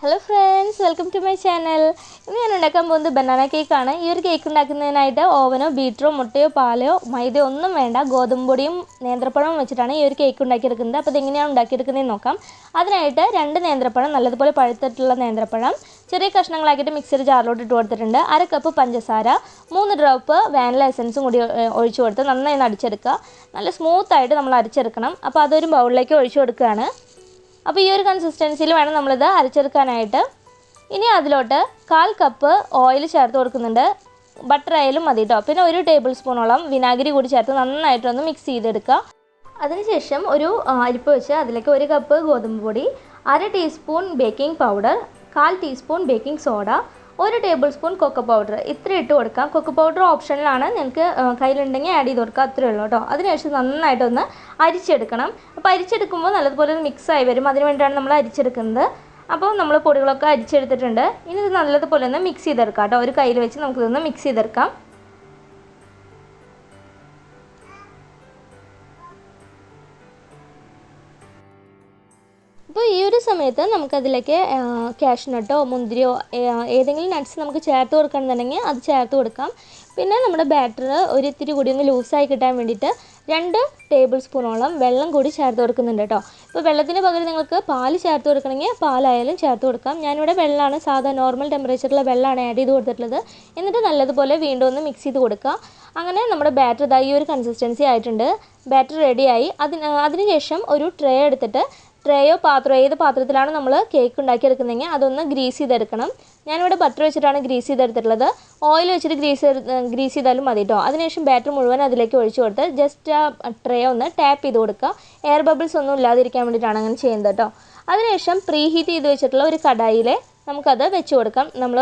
Hello friends, welcome to my channel. ഇന്ന് ഞാൻ ഉണ്ടാക്കാൻ പോകുന്നത് ബനാന കേക്കാണ്. ഈ ഒരു കേക്ക് ഉണ്ടാക്കുന്നതിനായിട്ട് ഓവനോ ബീറ്ററോ മുട്ടയോ പാലോ മൈദയോ ഒന്നും വേണ്ട, ഗോതമ്പ് പൊടിയും നേന്ത്രപ്പഴവും വെച്ചിട്ടാണ് ഈ ഒരു കേക്ക് ഉണ്ടാക്കിയെടുക്കുന്നത്. അപ്പോൾ ഇതെങ്ങനെയാണ് ഉണ്ടാക്കിയെടുക്കുന്നതെന്ന് നോക്കാം. അതിനായിട്ട് 2 നേന്ത്രപ്പഴം, നല്ലതുപോലെ പഴുത്തിട്ടുള്ള നേന്ത്രപ്പഴം ചെറിയ കഷ്ണങ്ങളാക്കിയിട്ട് മിക്സിയുടെ ജാറിലോട്ട് ഇട്ട് കൊടുത്തിട്ടുണ്ട്. 1 കപ്പ് പഞ്ചസാര, 3 ഡ്രോപ്പ് വാനില എസൻസും കൂടി ഒഴിച്ചു കൊടുത്ത് നന്നായി അടിച്ചെടുക്കുക. നല്ല സ്മൂത്തായിട്ട് നമ്മൾ അരച്ചെടുക്കണം. അപ്പോൾ അതൊരു ബൗളിലേക്ക് ഒഴിച്ചു കൊടുക്കുകയാണ്. അപ്പോൾ ഈ ഒരു കൺസിസ്റ്റൻസിയിൽ വേണം നമ്മളിത് അരച്ചെടുക്കാനായിട്ട്. ഇനി അതിലോട്ട് 1/4 കപ്പ് ഓയിൽ ചേർത്ത് കൊടുക്കുന്നുണ്ട്. ബട്ടർ ആയാലും മതി കേട്ടോ. പിന്നെ 1 ടേബിൾ സ്പൂണോളം വിനാഗിരി കൂടി ചേർത്ത് നന്നായിട്ടൊന്ന് മിക്സ് ചെയ്തെടുക്കുക. അതിനുശേഷം ഒരു അരിപ്പ് വെച്ച് അതിലേക്ക് 1 കപ്പ് ഗോതമ്പ് പൊടി, 1/2 teaspoon baking powder, 1/4 teaspoon baking soda, 1 table spoon cocoa powder ഇത്ര ഇട്ട് കൊടുക്കാം. കൊക്കോ പൗഡർ ഓപ്ഷനിലാണ്, നിങ്ങൾക്ക് കയ്യിലുണ്ടെങ്കിൽ ആഡ് ചെയ്ത് കൊടുക്കുക, അത്രയേ ഉള്ളൂ കേട്ടോ. അതിനുശേഷം നന്നായിട്ടൊന്ന് അരിച്ചെടുക്കണം. അപ്പോൾ അരിച്ചെടുക്കുമ്പോൾ നല്ലതുപോലെ ഒന്ന് മിക്സായി വരും. അതിന് വേണ്ടിയാണ് നമ്മൾ അരിച്ചെടുക്കുന്നത്. അപ്പോൾ നമ്മൾ പൊടികളൊക്കെ അരിച്ചെടുത്തിട്ടുണ്ട്. ഇനി ഇത് നല്ലതുപോലെ ഒന്ന് മിക്സ് ചെയ്തെടുക്കാം കേട്ടോ. ഒരു കയ്യിൽ വെച്ച് നമുക്കിതൊന്ന് മിക്സ് ചെയ്തെടുക്കാം. അപ്പോൾ ഈ ഒരു സമയത്ത് നമുക്കതിലേക്ക് കാഷ്നട്ടോ മുന്തിരിയോ ഏതെങ്കിലും നട്ട്സ് നമുക്ക് ചേർത്ത് കൊടുക്കണമെന്നുണ്ടെങ്കിൽ അത് ചേർത്ത് കൊടുക്കാം. പിന്നെ നമ്മുടെ ബാറ്റർ ഒരിത്തിരി കൂടി ഒന്ന് ലൂസായി കിട്ടാൻ വേണ്ടിയിട്ട് 2 ടേബിൾ സ്പൂണോളം വെള്ളം കൂടി ചേർത്ത് കൊടുക്കുന്നുണ്ട് കേട്ടോ. ഇപ്പോൾ വെള്ളത്തിന് പകരം നിങ്ങൾക്ക് പാൽ ചേർത്ത് കൊടുക്കണമെങ്കിൽ പാലായാലും ചേർത്ത് കൊടുക്കാം. ഞാനിവിടെ വെള്ളമാണ്, സാധാ നോർമൽ ടെമ്പറേച്ചറിലുള്ള വെള്ളമാണ് ആഡ് ചെയ്ത് കൊടുത്തിട്ടുള്ളത്. എന്നിട്ട് നല്ലതുപോലെ വീണ്ടും ഒന്ന് മിക്സ് ചെയ്ത് കൊടുക്കുക. അങ്ങനെ നമ്മുടെ ബാറ്റർ ഇതായി ഒരു കൺസിസ്റ്റൻസി ആയിട്ടുണ്ട്. ബാറ്റർ റെഡിയായി. അതിനുശേഷം ഒരു ട്രേ എടുത്തിട്ട്, ട്രേയോ പാത്രമോ ഏത് പാത്രത്തിലാണ് നമ്മൾ കേക്ക് ഉണ്ടാക്കിയെടുക്കുന്നതെങ്കിൽ അതൊന്ന് ഗ്രീസ് ചെയ്തെടുക്കണം. ഞാനിവിടെ ബട്ടർ വെച്ചിട്ടാണ് ഗ്രീസ് ചെയ്തെടുത്തിട്ടുള്ളത്. ഓയിൽ വെച്ചിട്ട് ഗ്രീസ് ചെയ്താലും മതി കേട്ടോ. അതിനുശേഷം ബാറ്റർ മുഴുവൻ അതിലേക്ക് ഒഴിച്ചു കൊടുത്ത് ജസ്റ്റ് ആ ട്രേ ഒന്ന് ടാപ്പ് ചെയ്ത് കൊടുക്കുക. എയർ ബബിൾസ് ഒന്നും ഇല്ലാതിരിക്കാൻ വേണ്ടിയിട്ടാണ് അങ്ങനെ ചെയ്യുന്നത് കേട്ടോ. അതിനുശേഷം പ്രീ ഹീറ്റ് ചെയ്ത് വെച്ചിട്ടുള്ള ഒരു കടായിൽ നമുക്കത് വെച്ച് കൊടുക്കാം. നമ്മൾ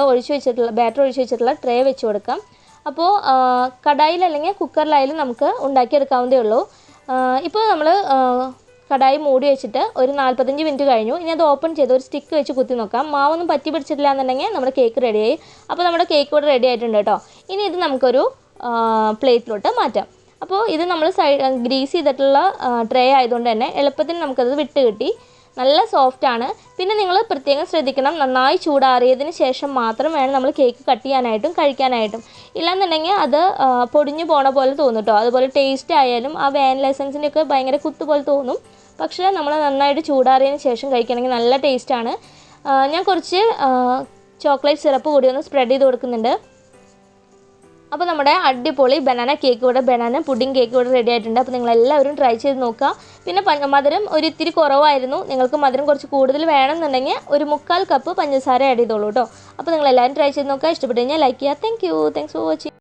ബാറ്റർ ഒഴിച്ച് വെച്ചിട്ടുള്ള ട്രേ വെച്ച് കൊടുക്കാം. അപ്പോൾ കടായിൽ അല്ലെങ്കിൽ കുക്കറിലായാലും നമുക്ക് ഉണ്ടാക്കിയെടുക്കാവുന്നതേ ഉള്ളൂ. ഇപ്പോൾ നമ്മൾ കടായി മൂടി വെച്ചിട്ട് ഒരു 45 മിനിറ്റ് കഴിഞ്ഞു. ഇനി അത് ഓപ്പൺ ചെയ്ത് ഒരു സ്റ്റിക്ക് വെച്ച് കുത്തി നോക്കാം. മാവൊന്നും പറ്റി പിടിച്ചിട്ടില്ല എന്നുണ്ടെങ്കിൽ നമ്മുടെ കേക്ക് റെഡിയായി. അപ്പോൾ നമ്മുടെ കേക്ക് ഇവിടെ റെഡി ആയിട്ടുണ്ട് കേട്ടോ. ഇനി ഇത് നമുക്കൊരു പ്ലേറ്റിലോട്ട് മാറ്റാം. അപ്പോൾ ഇത് നമ്മൾ ഗ്രീസ് ചെയ്തിട്ടുള്ള ട്രേ ആയതുകൊണ്ട് തന്നെ എളുപ്പത്തിന് നമുക്കത് വിട്ട് കിട്ടി. നല്ല സോഫ്റ്റാണ്. പിന്നെ നിങ്ങൾ പ്രത്യേകം ശ്രദ്ധിക്കണം, നന്നായി ചൂടാറിയതിന് ശേഷം മാത്രം വേണം നമ്മൾ കേക്ക് കട്ട് ചെയ്യാനായിട്ടും കഴിക്കാനായിട്ടും. ഇല്ലാന്നുണ്ടെങ്കിൽ അത് പൊടിഞ്ഞു പോണ പോലെ തോന്നും കേട്ടോ. അതുപോലെ ടേസ്റ്റ് ആയാലും ആ വാനില എസൻസിൻ്റെ ഒക്കെ ഭയങ്കര കുത്തു പോലെ തോന്നും. പക്ഷേ നമ്മൾ നന്നായിട്ട് ചൂടാറിയതിന് ശേഷം കഴിക്കണമെങ്കിൽ നല്ല ടേസ്റ്റാണ്. ഞാൻ കുറച്ച് ചോക്ലേറ്റ് സിറപ്പ് കൂടി ഒന്ന് സ്പ്രെഡ് ചെയ്ത് കൊടുക്കുന്നുണ്ട്. അപ്പോൾ നമ്മുടെ അടിപൊളി ബനാന പുഡിംഗ് കേക്ക് ഇവിടെ റെഡി ആയിട്ടുണ്ട്. അപ്പോൾ നിങ്ങളെല്ലാവരും ട്രൈ ചെയ്ത് നോക്കുക. പിന്നെ മധുരം ഒരിത്തിരി കുറവായിരുന്നു. നിങ്ങൾക്ക് മധുരം കുറച്ച് കൂടുതൽ വേണമെന്നുണ്ടെങ്കിൽ ഒരു 3/4 കപ്പ് പഞ്ചസാര ആഡ് ചെയ്തോളൂ കേട്ടോ. അപ്പോൾ നിങ്ങളെല്ലാവരും ട്രൈ ചെയ്ത് നോക്കുക. ഇഷ്ടപ്പെട്ടു കഴിഞ്ഞാൽ ലൈക്ക് ചെയ്യുക. Thanks for watching.